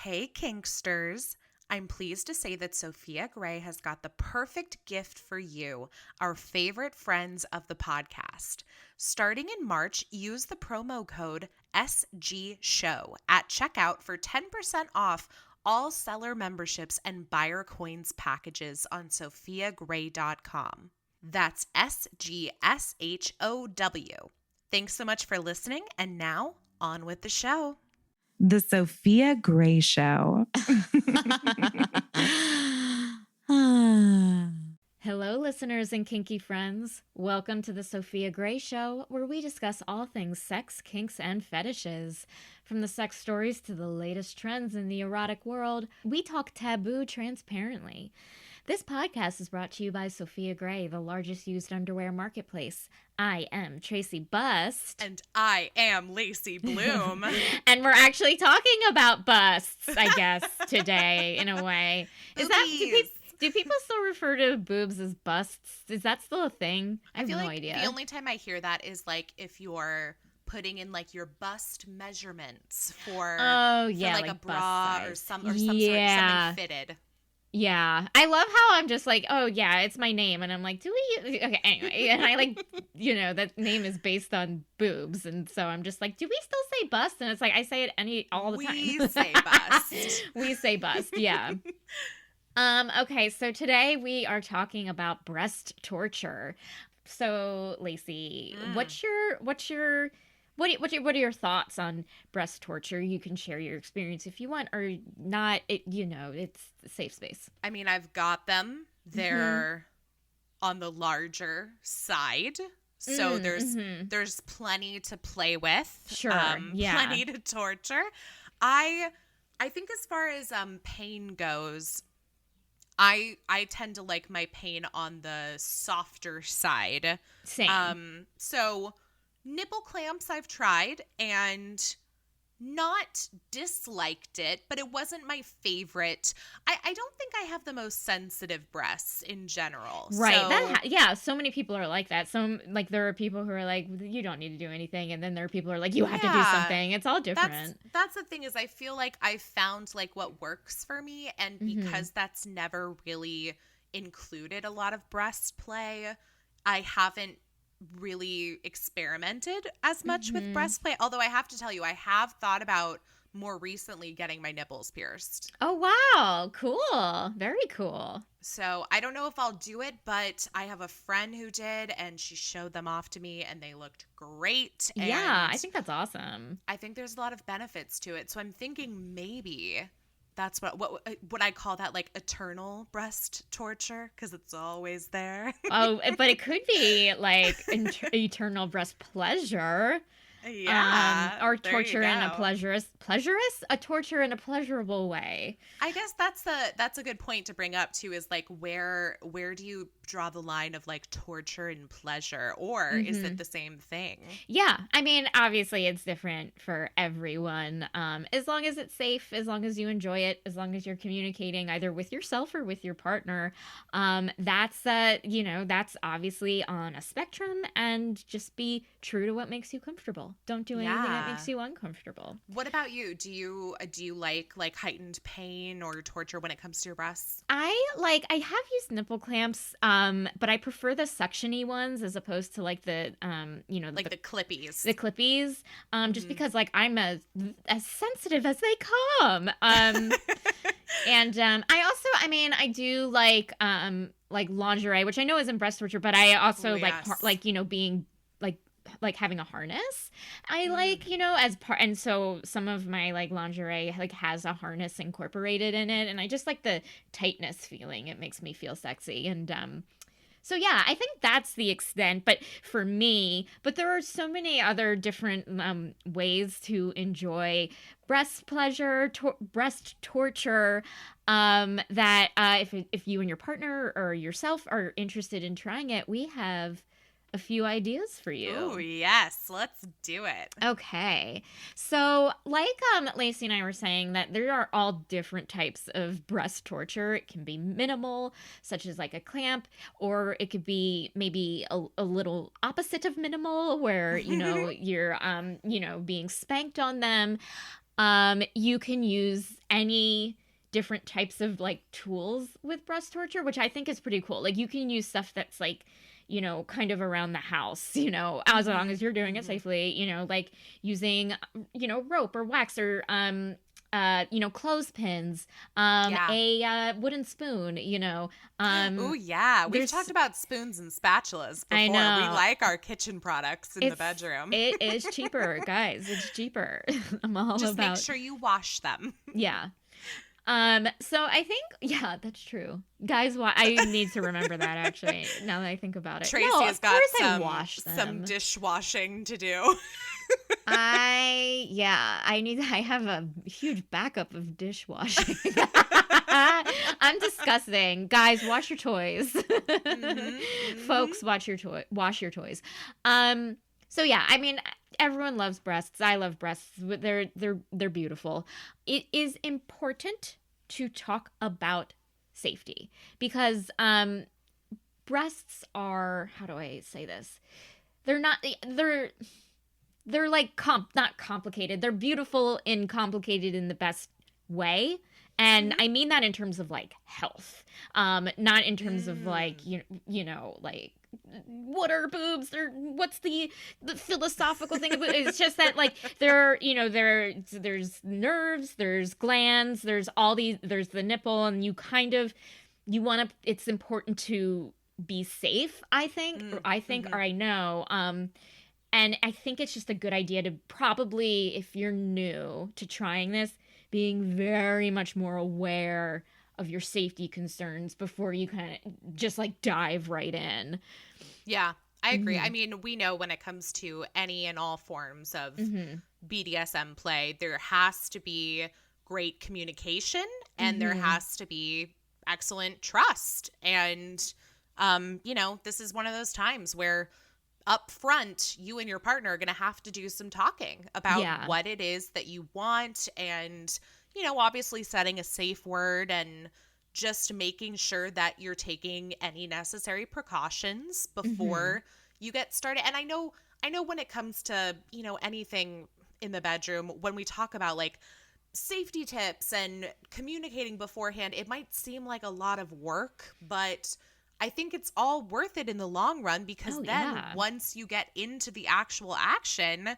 Hey, Kinksters. I'm pleased to say that Sofia Gray has got the perfect gift for you, our favorite friends of the podcast. Starting in March, use the promo code SGSHOW at checkout for 10% off all seller memberships and buyer coins packages on sofiagray.com. That's SGSHOW. Thanks so much for listening, and now on with the show. The Sofia Gray Show. Hello, listeners and kinky friends. Welcome to the Sofia Gray Show, where we discuss all things sex, kinks, and fetishes. From the sex stories to the latest trends in the erotic world, we talk taboo transparently. This podcast is brought to you by Sofia Gray, the largest used underwear marketplace. I am Tracey Bust. And I am Lacey Bloom. And we're actually talking about busts, I guess, today, in a way. Do people still refer to boobs as busts? Is that still a thing? I have no idea. The only time I hear that is like if you're putting in like your bust measurements for like a bra or something something fitted. Yeah. I love how I'm just like, oh, yeah, it's my name. And I'm like, okay, anyway. And I like, that name is based on boobs. And so I'm just like, do we still say bust? And it's like, I say it all the time. We say bust. We say bust, yeah. Okay, so today we are talking about breast torture. So, Lacey, what are your thoughts on breast torture? You can share your experience if you want, or not. It's a safe space. I mean, I've got them. They're on the larger side, so there's plenty to play with. Sure, plenty to torture. I think as far as pain goes, I tend to like my pain on the softer side. Same. So nipple clamps I've tried and not disliked it, but it wasn't my favorite. I don't think I have the most sensitive breasts in general. Right. So many people are like that. There are people who are like, you don't need to do anything. And then there are people who are like, you have to do something. It's all different. That's the thing is I feel like I found like what works for me. And because that's never really included a lot of breast play, I haven't really experimented as much with breast play, although I have to tell you I have thought about more recently getting my nipples pierced. Oh wow, cool. Very cool. So I don't know if I'll do it, but I have a friend who did and she showed them off to me and they looked great. Yeah, I think that's awesome. I think there's a lot of benefits to it, so I'm thinking maybe that's what I call that, like eternal breast torture, because it's always there. Oh, but it could be like eternal breast pleasure. Yeah. Or torture in a a torture in a pleasurable way. I guess that's a good point to bring up too, is like where do you draw the line of like torture and pleasure, or is it the same thing? Yeah. I mean, obviously it's different for everyone. As long as it's safe, as long as you enjoy it, as long as you're communicating either with yourself or with your partner, that's obviously on a spectrum, and just be true to what makes you comfortable. Don't do anything that makes you uncomfortable. What about you? Do you like heightened pain or torture when it comes to your breasts? I have used nipple clamps, but I prefer the suction-y ones as opposed to like the the clippies. The clippies, just because like I'm as sensitive as they come. And I do like lingerie, which I know isn't breast torture, but I also being like having a harness. I like, as part, and so some of my like lingerie like has a harness incorporated in it, and I just like the tightness feeling. It makes me feel sexy. And so yeah, I think that's the extent, but for me, but there are so many other different ways to enjoy breast pleasure, breast torture, that if you and your partner or yourself are interested in trying it, we have a few ideas for you. Oh, yes. Let's do it. Okay. So like Lacey and I were saying, that there are all different types of breast torture. It can be minimal, such as like a clamp, or it could be maybe a little opposite of minimal, where, you're, being spanked on them. You can use any different types of like tools with breast torture, which I think is pretty cool. Like you can use stuff that's like, you know, kind of around the house, you know, as long as you're doing it safely, you know, like using, you know, rope or wax or, you know, clothespins, a wooden spoon, you know. Oh yeah, we've talked about spoons and spatulas before. I know. We like our kitchen products in the bedroom. It is cheaper, guys. It's cheaper. I'm all Just about. make sure you wash them. Yeah. So I think, yeah, that's true. Guys, I need to remember that actually, now that I think about it. Tracy has got some dishwashing to do. I have a huge backup of dishwashing. I'm disgusting. Guys, wash your toys. Folks, wash your toys. So yeah, I mean, everyone loves breasts. I love breasts. They're beautiful. It is important to talk about safety because breasts are, how do I say this? They're like not complicated. They're beautiful and complicated in the best way. And I mean that in terms of like health, not in terms of like, you know, like what are boobs? What's the philosophical thing about it? It's just that like there's nerves, there's glands, there's the nipple, and it's important to be safe, I think, or I know. And I think it's just a good idea to probably, if you're new to trying this, being very much more aware of your safety concerns before you kind of just like dive right in. Yeah, I agree. I mean, we know when it comes to any and all forms of BDSM play, there has to be great communication and there has to be excellent trust. And, you know, this is one of those times where up front, you and your partner are going to have to do some talking about what it is that you want and, you know, obviously setting a safe word and just making sure that you're taking any necessary precautions before you get started. And I know when it comes to, you know, anything in the bedroom, when we talk about like safety tips and communicating beforehand, it might seem like a lot of work, but I think it's all worth it in the long run because once you get into the actual action,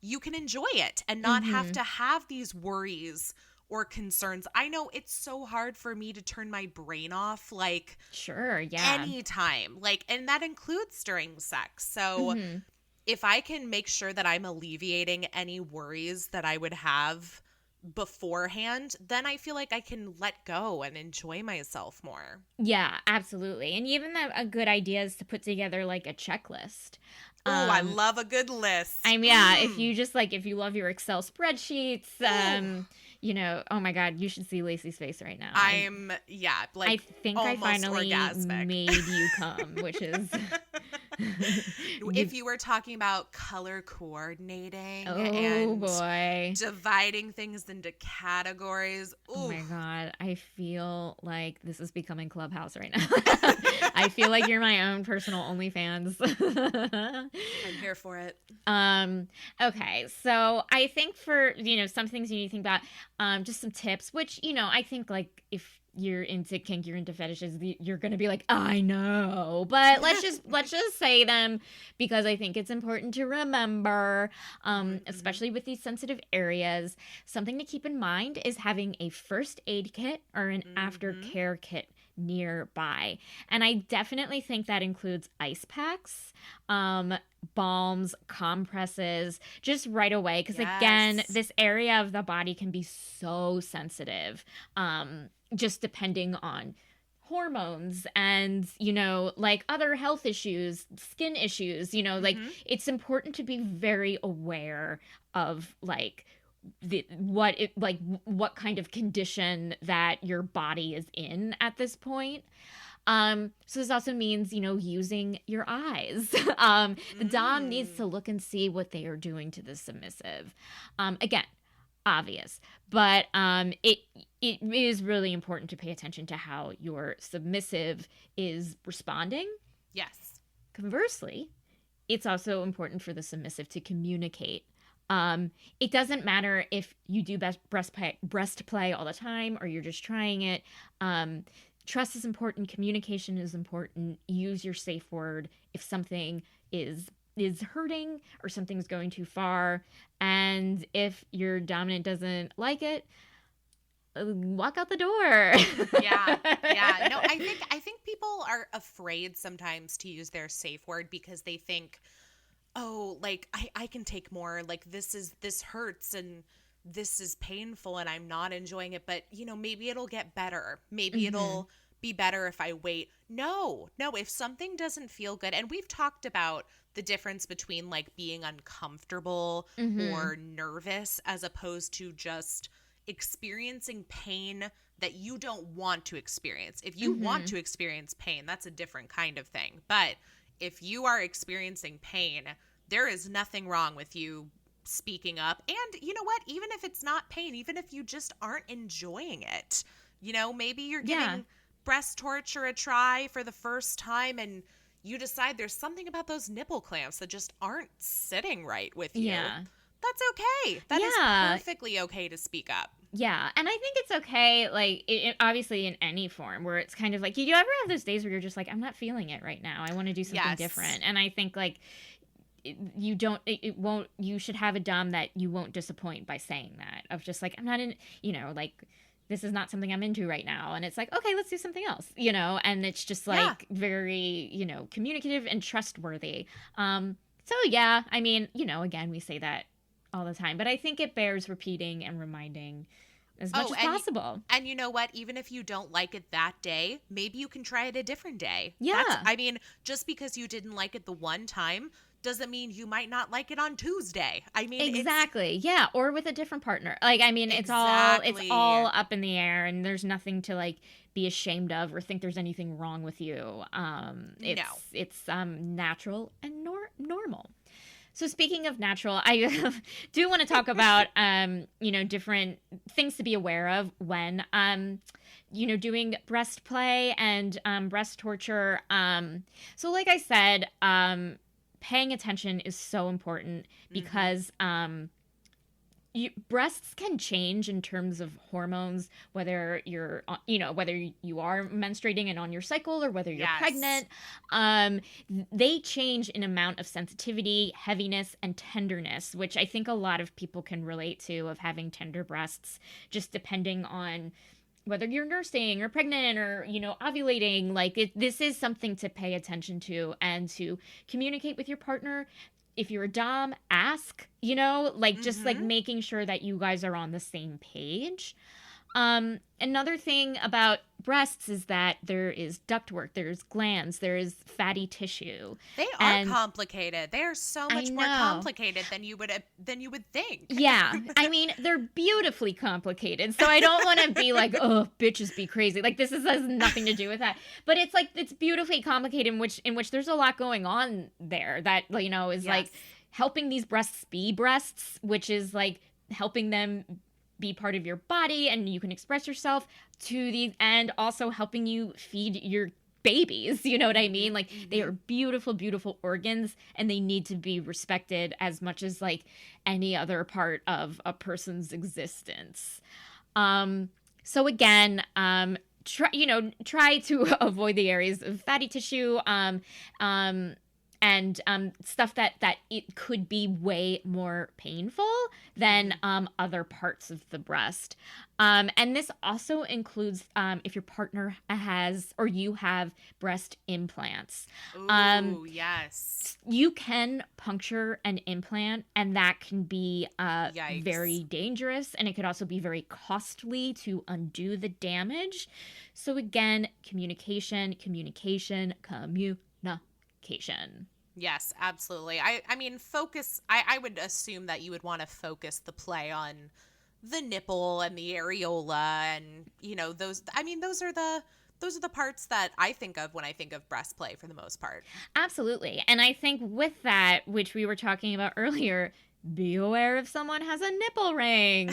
you can enjoy it and not have to have these worries or concerns. I know it's so hard for me to turn my brain off, like anytime, like, and that includes during sex. So if I can make sure that I'm alleviating any worries that I would have beforehand, then I feel like I can let go and enjoy myself more. Yeah, absolutely. And even a good idea is to put together like a checklist. Oh, I love a good list. I mean, if you love your Excel spreadsheets, you know, oh my God, you should see Lacey's face right now. I think I finally made you come, which is. If you were talking about color coordinating and dividing things into categories. Ooh. Oh my God. I feel like this is becoming Clubhouse right now. I feel like you're my own personal OnlyFans. I'm here for it. Okay. So I think for, you know, some things you need to think about, just some tips, which, you know, I think like if you're into kink, you're into fetishes, you're going to be like, I know, but let's just say them because I think it's important to remember, especially with these sensitive areas. Something to keep in mind is having a first aid kit or an aftercare kit nearby. And I definitely think that includes ice packs, balms, compresses, just right away. Because again, this area of the body can be so sensitive. Just depending on hormones and, you know, like other health issues, skin issues, you know, like it's important to be very aware of like what kind of condition that your body is in at this point. So this also means, you know, using your eyes. The dom needs to look and see what they are doing to the submissive. Again, obvious, but it is really important to pay attention to how your submissive is responding. Yes. Conversely, it's also important for the submissive to communicate It doesn't matter if you do breast play all the time or you're just trying it. Trust is important. Communication is important. Use your safe word if something is hurting or something's going too far. And if your dominant doesn't like it, walk out the door. Yeah. No, I think people are afraid sometimes to use their safe word because they think, oh, like I can take more, like this hurts and this is painful and I'm not enjoying it, but maybe it'll get better. Maybe it'll be better if I wait. No, if something doesn't feel good, and we've talked about the difference between like being uncomfortable or nervous as opposed to just experiencing pain that you don't want to experience. If you want to experience pain, that's a different kind of thing. But if you are experiencing pain, there is nothing wrong with you speaking up. And you know what? Even if it's not pain, even if you just aren't enjoying it, maybe you're giving breast torture a try for the first time and you decide there's something about those nipple clamps that just aren't sitting right with you. Yeah. That's okay. That is perfectly okay to speak up. Yeah, and I think it's okay, like, obviously in any form, where it's kind of like, you ever have those days where you're just like, I'm not feeling it right now. I want to do something different. And I think, like, you should have a dom that you won't disappoint by saying that, of just like, I'm not in, like, this is not something I'm into right now. And it's like, okay, let's do something else, and it's just like very, communicative and trustworthy. So yeah, I mean, again, we say that all the time, but I think it bears repeating and reminding as much as possible. And you know what? Even if you don't like it that day, maybe you can try it a different day. Yeah. I mean, just because you didn't like it the one time doesn't mean you might not like it on Tuesday. I mean, exactly. Yeah. Or with a different partner. Like, I mean, it's all up in the air and there's nothing to like be ashamed of or think there's anything wrong with you. It's natural and normal. So speaking of natural, I do want to talk about, different things to be aware of when, doing breast play and breast torture. So like I said, paying attention is so important because breasts can change in terms of hormones, whether you're, whether you are menstruating and on your cycle or whether you're pregnant. They change in amount of sensitivity, heaviness, and tenderness, which I think a lot of people can relate to, of having tender breasts, just depending on whether you're nursing or pregnant or, ovulating. Like, this is something to pay attention to and to communicate with your partner. If you're a dom, ask, just like making sure that you guys are on the same page. Another thing about breasts is that there is ductwork, there's glands, there is fatty tissue. They are complicated. They are so much more complicated than you would think. Yeah. I mean, they're beautifully complicated. So I don't want to be like, oh, bitches be crazy. Like, this has nothing to do with that. But it's like, it's beautifully complicated in which there's a lot going on there that, is like helping these breasts be breasts, which is like helping them be part of your body and you can express yourself and also helping you feed your babies. You know what I mean? Like, they are beautiful, beautiful organs and they need to be respected as much as like any other part of a person's existence. So again, try to avoid the areas of fatty tissue, and stuff that it could be way more painful than other parts of the breast. And this also includes if your partner has or you have breast implants. Ooh, yes. You can puncture an implant, and that can be very dangerous, and it could also be very costly to undo the damage. So again, communication. Yes, absolutely. I mean, focus. I would assume that you would want to focus the play on the nipple and the areola and, those. I mean, those are the parts that I think of when I think of breast play for the most part. Absolutely. And I think with that, which we were talking about earlier, be aware if someone has a nipple ring,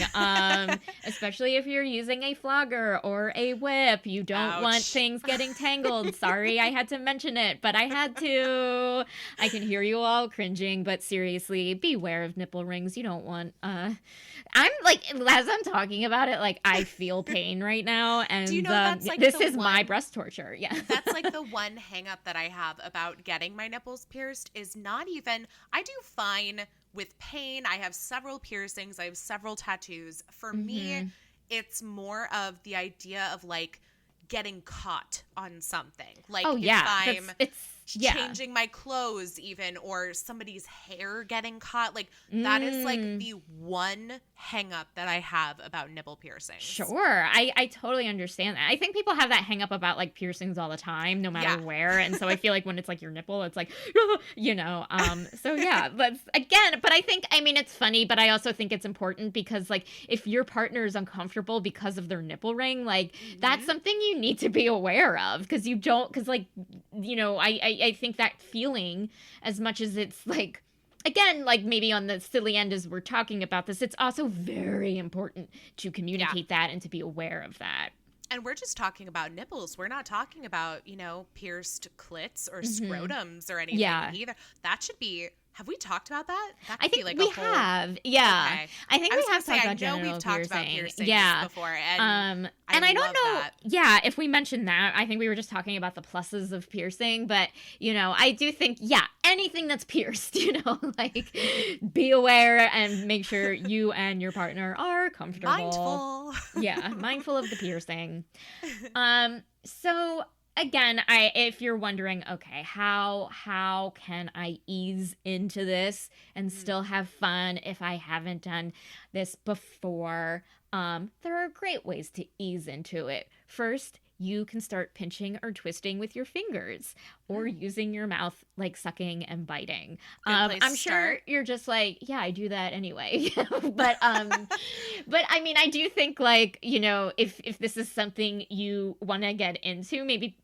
especially if you're using a flogger or a whip. You don't want things getting tangled. Sorry, I had to mention it, but I had to. I can hear you all cringing, but seriously, beware of nipple rings. You don't want, I'm like, as I'm talking about it, like, I feel pain right now, and do you know that's like this is my breast torture. Yeah. That's like the one hang up that I have about getting my nipples pierced is not even, I do fine with pain. I have several piercings. I have several tattoos. For me, it's more of the idea of like getting caught on something. Like if I'm changing my clothes even, or somebody's hair getting caught. Like that is like the one hang up that I have about nipple piercings. Sure. I totally understand that. I think people have that hang up about like piercings all the time, no matter where. And so I feel like when it's like your nipple, it's like, you know, so yeah, that's again, but I think, I mean, it's funny, but I also think it's important because like if your partner is uncomfortable because of their nipple ring, like that's something you need to be aware of, because you don't, because like, you know, I think that feeling, as much as it's like, again, like maybe on the silly end as we're talking about this, it's also very important to communicate that and to be aware of that. And we're just talking about nipples. We're not talking about, you know, pierced clits or scrotums or anything either. That should be... Have we talked about that? That I think like we have. Yeah. Okay. I think we have talked about genital piercing. I know we've talked about piercings before. And I don't know. Yeah, if we mentioned that, I think we were just talking about the pluses of piercing. But, you know, I do think, anything that's pierced, you know, like be aware and make sure you and your partner are comfortable. Mindful. Mindful of the piercing. So... Again, if you're wondering, okay, how can I ease into this and still have fun if I haven't done this before? There are great ways to ease into it. First, you can start pinching or twisting with your fingers or using your mouth, like sucking and biting. I'm sure you're just like, yeah, I do that anyway. but I mean, I do think like, you know, if this is something you want to get into, maybe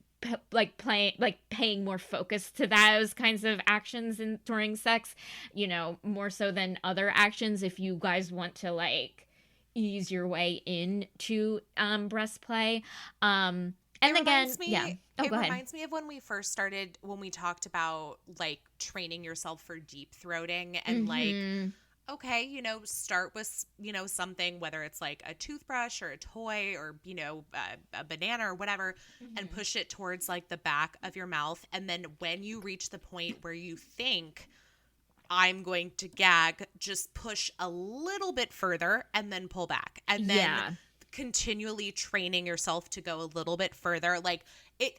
paying more focus to those kinds of actions during sex, you know, more so than other actions. If you guys want to like ease your way into breast play, and it again, reminds me of when we first started, when we talked about like training yourself for deep throating and like, okay, you know, start with, you know, something, whether it's like a toothbrush or a toy or, you know, a banana or whatever, and push it towards like the back of your mouth. And then when you reach the point where you think I'm going to gag, just push a little bit further and then pull back. And then continually training yourself to go a little bit further. Like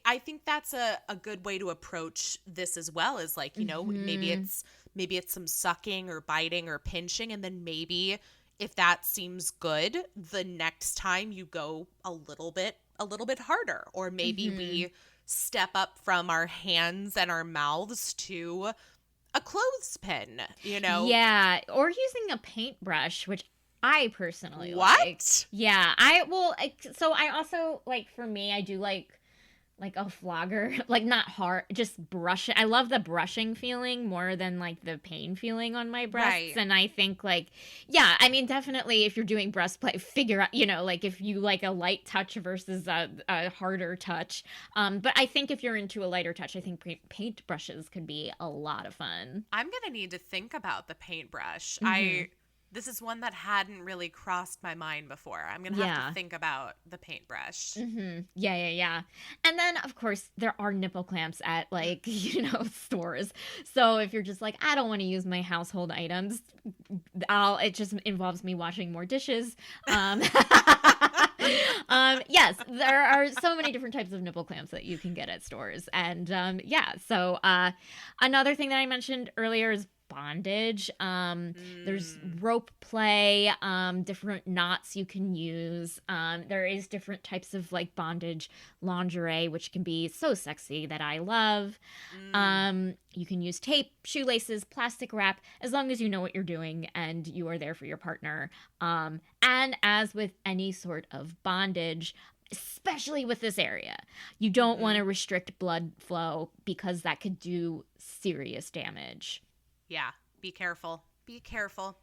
I think that's a good way to approach this as well, is like, you know, maybe it's some sucking or biting or pinching, and then maybe if that seems good, the next time you go a little bit harder, or maybe we step up from our hands and our mouths to a clothespin, you know? Yeah, or using a paintbrush, which I personally like. What? Yeah, so I also, like, for me, I do like a flogger, like not hard, just brush it. I love the brushing feeling more than like the pain feeling on my breasts. Right. And I think like, yeah, I mean, definitely if you're doing breast play, figure out, you know, like if you like a light touch versus a harder touch. But I think if you're into a lighter touch, I think paint brushes could be a lot of fun. I'm going to need to think about the paintbrush. This is one that hadn't really crossed my mind before. I'm going to have to think about the paintbrush. Yeah. And then, of course, there are nipple clamps at, like, you know, stores. So if you're just like, I don't want to use my household items, it just involves me washing more dishes. Yes, there are so many different types of nipple clamps that you can get at stores. And, so another thing that I mentioned earlier is bondage. There's rope play, different knots you can use. There is different types of like bondage lingerie, which can be so sexy that I love. You can use tape, shoelaces, plastic wrap, as long as you know what you're doing and you are there for your partner. And as with any sort of bondage, especially with this area, you don't want to restrict blood flow because that could do serious damage. Yeah, be careful. Be careful.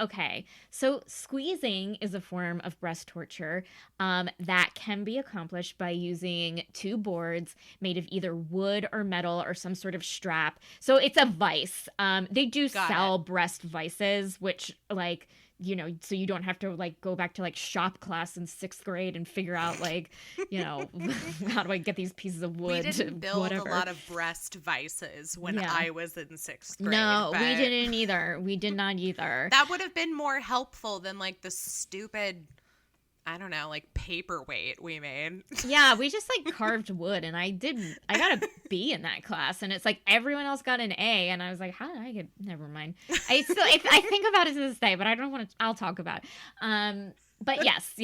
Okay, so squeezing is a form of breast torture that can be accomplished by using two boards made of either wood or metal or some sort of strap. So it's a vice. They do sell breast vices, which like, you know, so you don't have to like go back to like shop class in 6th grade and figure out like, you know, how do I get these pieces of wood? We didn't build whatever. a lot of breast vices when I was in 6th grade. No, we didn't either. We did not either. That would have been more helpful than like the stupid, I don't know, like paperweight we made. Yeah, we just like carved wood, and I got a B in that class, and it's like everyone else got an A, and I was like, how did I get? Never mind. I think about it to this day, but I don't want to. I'll talk about it. But yes,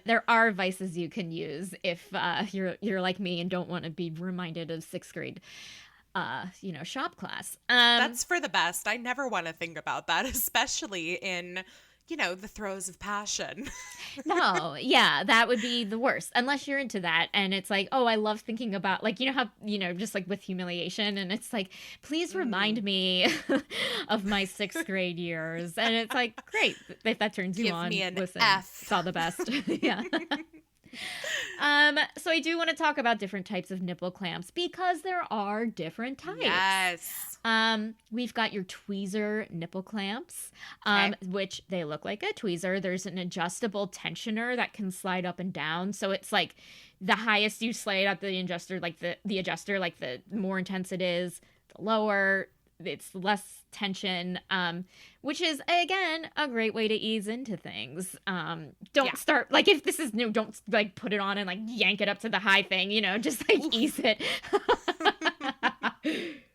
there are vices you can use if you're like me and don't want to be reminded of 6th grade. Shop class. That's for the best. I never want to think about that, especially in, you know, the throes of passion. No, yeah, that would be the worst. Unless you're into that and it's like, oh, I love thinking about, like, you know how, you know, just like with humiliation and it's like, please remind me of my 6th grade years. And it's like, great, if that turns you on, Give me an listen, F. it's all the best. Yeah. So I do want to talk about different types of nipple clamps because there are different types. Yes. We've got your tweezer nipple clamps, which they look like a tweezer. There's an adjustable tensioner that can slide up and down. So it's like the highest you slide out the adjuster, like the adjuster, like the more intense it is, the lower, it's less tension, which is, again, a great way to ease into things. Don't start, like, if this is new, don't, like, put it on and, like, yank it up to the high thing, you know, just, like, ease it.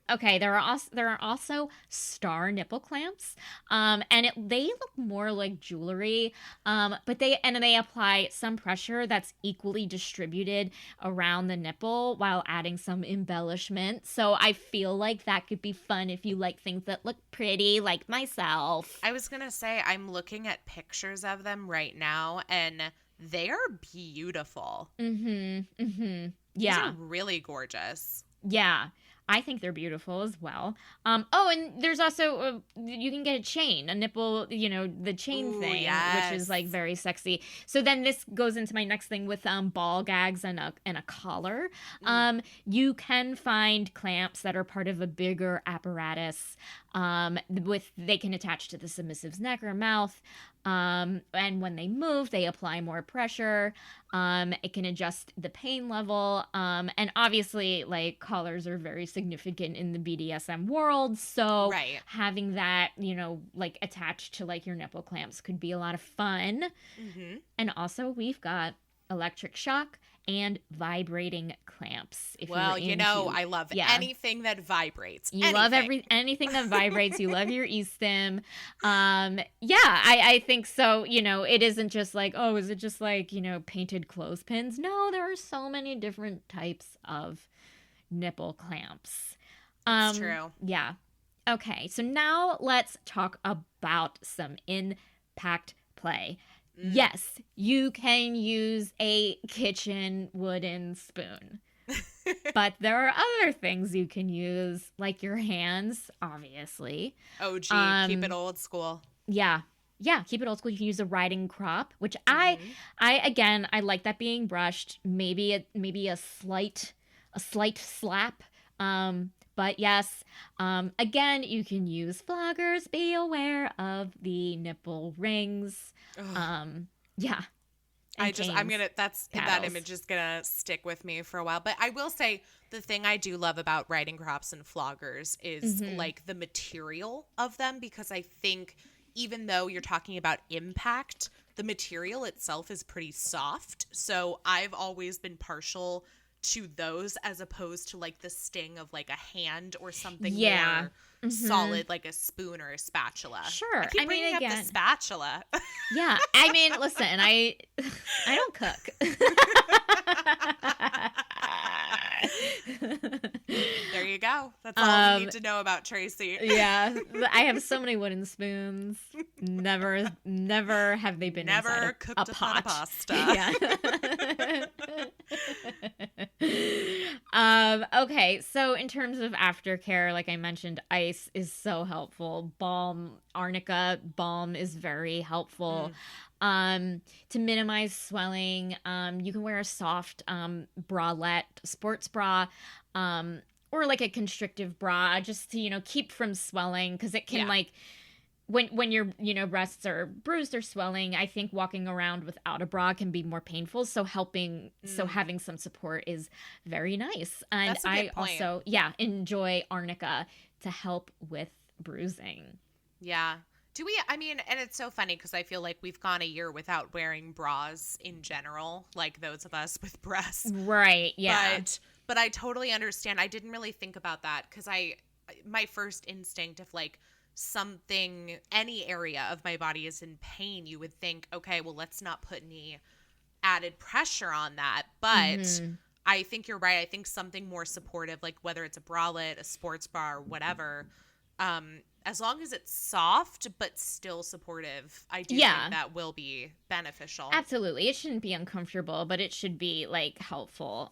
Okay, there are also star nipple clamps, and they look more like jewelry, but they apply some pressure that's equally distributed around the nipple while adding some embellishment. So I feel like that could be fun if you like things that look pretty, like myself. I was gonna say, I'm looking at pictures of them right now, and they are beautiful. Yeah. These are really gorgeous. Yeah. I think they're beautiful as well. And there's also, you can get a chain, a nipple, you know, the chain thing, which is like very sexy. So then this goes into my next thing with ball gags and a collar. You can find clamps that are part of a bigger apparatus. They can attach to the submissive's neck or mouth. And when they move, they apply more pressure. It can adjust the pain level. And obviously, like, collars are very significant in the BDSM world. So having that, you know, like, attached to, like, your nipple clamps could be a lot of fun. Mm-hmm. And also, we've got electric shock and vibrating clamps. You know, I love anything that vibrates. You love anything that vibrates. You love your e-stim. I think so. You know, it isn't just like, oh, is it just like, you know, painted clothespins? No, there are so many different types of nipple clamps. It's true. Yeah. Okay, so now let's talk about some impact play. Yes, you can use a kitchen wooden spoon. But there are other things you can use, like your hands, obviously. Oh, gee, keep it old school. Yeah, keep it old school. You can use a riding crop, which I like that being brushed. Maybe a slight slap. But yes, again, you can use floggers. Be aware of the nipple rings. That image is gonna stick with me for a while. But I will say the thing I do love about riding crops and floggers is like the material of them, because I think even though you're talking about impact, the material itself is pretty soft. So I've always been partial to those as opposed to like the sting of like a hand or something more solid, like a spoon or a spatula. Sure. I keep bringing up the spatula. Yeah. I mean, listen, I don't cook. There you go. That's all you need to know about Tracey. Yeah. I have so many wooden spoons. Never have they been never inside cooked a pot. Pasta. Yeah. Okay, so in terms of aftercare, like I mentioned, ice is so helpful. Balm, arnica balm is very helpful. To minimize swelling, you can wear a soft bralette, sports bra, or like a constrictive bra, just to keep from swelling, because it can like when your breasts are bruised or swelling, I think walking around without a bra can be more painful. So having some support is very nice. And That's a good point. also enjoy arnica to help with bruising. Yeah. And it's so funny because I feel like we've gone a year without wearing bras in general, like those of us with breasts. Right. Yeah. But I totally understand. I didn't really think about that because my first instinct of like any area of my body is in pain, you would think, okay, well, let's not put any added pressure on that. But I think you're right. I think something more supportive, like whether it's a bralette, a sports bra, or whatever, as long as it's soft but still supportive, I do think that will be beneficial. Absolutely. It shouldn't be uncomfortable, but it should be like helpful.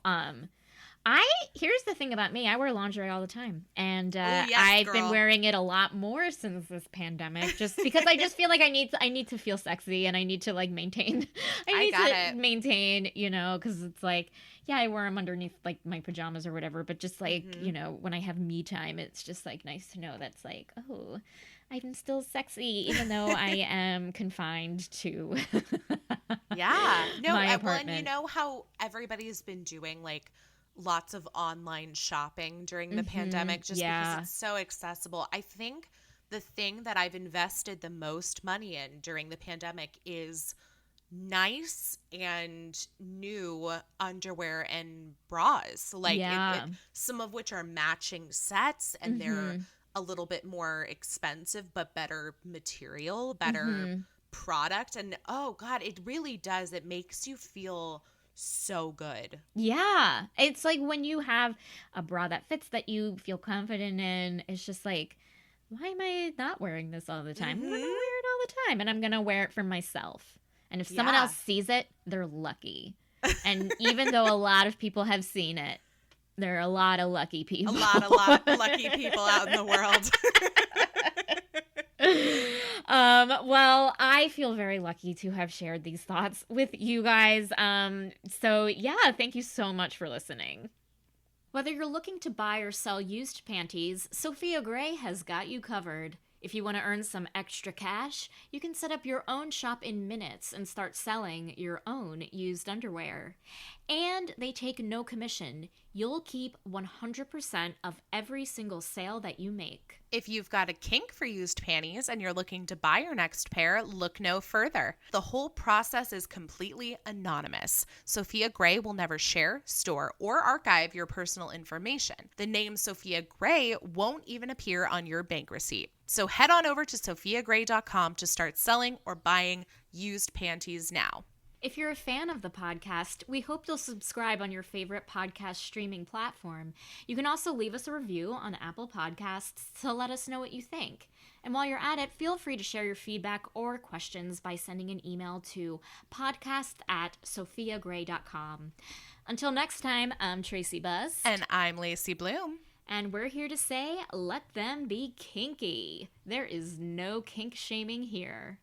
Here's the thing about me. I wear lingerie all the time. And I've been wearing it a lot more since this pandemic, just because I just feel like I need to feel sexy, and I need to like maintain. Maintain, because it's like, I wear them underneath like my pajamas or whatever, but just like, when I have me time, it's just like nice to know that's like, oh, I'm still sexy, even though I am confined to my apartment. Well, and you know how everybody's been doing like lots of online shopping during the pandemic just because it's so accessible. I think the thing that I've invested the most money in during the pandemic is nice and new underwear and bras. Like some of which are matching sets, and they're a little bit more expensive but better material, better product. And oh God, it really does. It makes you feel so good. Yeah. It's like when you have a bra that fits, that you feel confident in, it's just like, why am I not wearing this all the time? I'm going to wear it all the time, and I'm going to wear it for myself. And if someone else sees it, they're lucky. And even though a lot of people have seen it, there are a lot of lucky people. A lot of lucky people out in the world. Well, I feel very lucky to have shared these thoughts with you guys. So thank you so much for listening. Whether you're looking to buy or sell used panties, Sofia Gray has got you covered. If you want to earn some extra cash, you can set up your own shop in minutes and start selling your own used underwear. And they take no commission. You'll keep 100% of every single sale that you make. If you've got a kink for used panties and you're looking to buy your next pair, look no further. The whole process is completely anonymous. Sofia Gray will never share, store, or archive your personal information. The name Sofia Gray won't even appear on your bank receipt. So head on over to sofiagray.com to start selling or buying used panties now. If you're a fan of the podcast, we hope you'll subscribe on your favorite podcast streaming platform. You can also leave us a review on Apple Podcasts to let us know what you think. And while you're at it, feel free to share your feedback or questions by sending an email to podcast@sofiagray.com. Until next time, I'm Tracy Buzz. And I'm Lacey Bloom. And we're here to say, let them be kinky. There is no kink shaming here.